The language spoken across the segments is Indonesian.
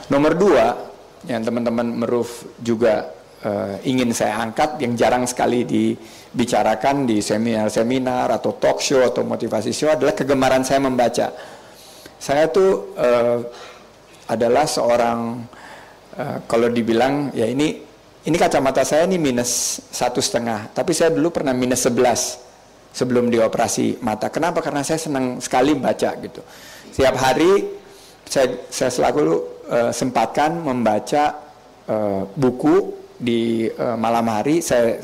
Nomor dua, yang teman-teman Meruf juga ingin saya angkat, yang jarang sekali dibicarakan di seminar-seminar atau talk show atau motivasi show, adalah kegemaran saya membaca. Saya tuh adalah seorang, kalau dibilang ya ini kacamata saya ini minus 1,5, tapi saya dulu pernah minus 11 sebelum dioperasi mata. Kenapa? Karena saya senang sekali baca gitu. Setiap hari saya selalu sempatkan membaca buku di malam hari. Saya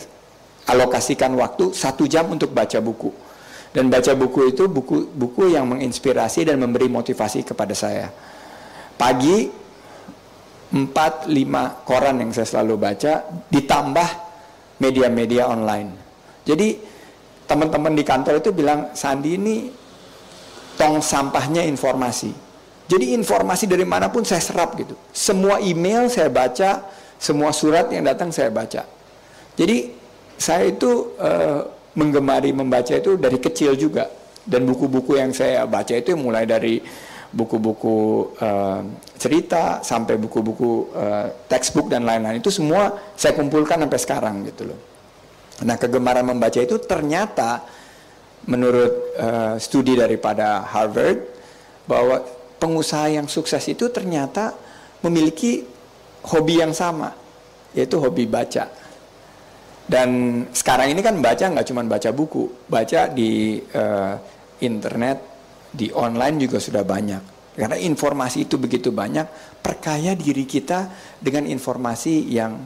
alokasikan waktu 1 jam untuk baca buku. Dan baca buku itu buku yang menginspirasi dan memberi motivasi kepada saya. Pagi 4-5 koran yang saya selalu baca, ditambah media-media online. Jadi teman-teman di kantor itu bilang, Sandi ini tong sampahnya informasi. Jadi informasi dari manapun saya serap gitu. Semua email saya baca, semua surat yang datang saya baca. Jadi saya itu menggemari membaca itu dari kecil juga. Dan buku-buku yang saya baca itu mulai dari buku-buku cerita sampai buku-buku textbook dan lain-lain, itu semua saya kumpulkan sampai sekarang gitu loh. Nah, kegemaran membaca itu ternyata menurut studi daripada Harvard, bahwa pengusaha yang sukses itu ternyata memiliki hobi yang sama, yaitu hobi baca. Dan sekarang ini kan baca nggak cuma baca buku, baca di internet, di online juga sudah banyak. Karena informasi itu begitu banyak, perkaya diri kita dengan informasi yang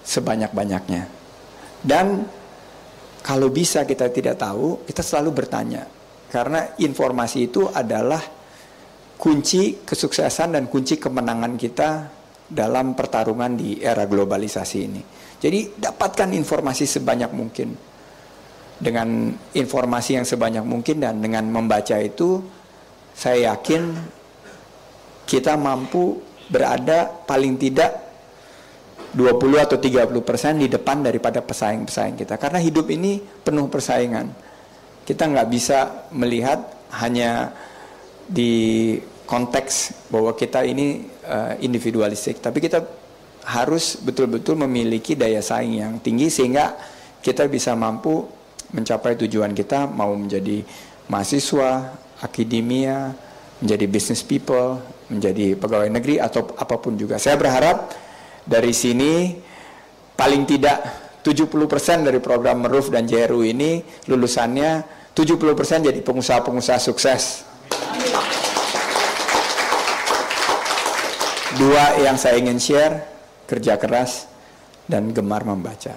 sebanyak-banyaknya. Dan kalau bisa kita tidak tahu, kita selalu bertanya. Karena informasi itu adalah kunci kesuksesan dan kunci kemenangan kita dalam pertarungan di era globalisasi ini. Jadi dapatkan informasi sebanyak mungkin. Dengan informasi yang sebanyak mungkin dan dengan membaca itu, saya yakin kita mampu berada paling tidak 20 atau 30% di depan daripada pesaing-pesaing kita. Karena hidup ini penuh persaingan. Kita nggak bisa melihat hanya di konteks bahwa kita ini individualistik, tapi kita harus betul-betul memiliki daya saing yang tinggi sehingga kita bisa mampu mencapai tujuan kita, mau menjadi mahasiswa, akademia, menjadi business people, menjadi pegawai negeri atau apapun juga. Saya berharap dari sini paling tidak 70% dari program Meruf dan JRU ini lulusannya 70% jadi pengusaha-pengusaha sukses. Dua yang saya ingin share, kerja keras dan gemar membaca.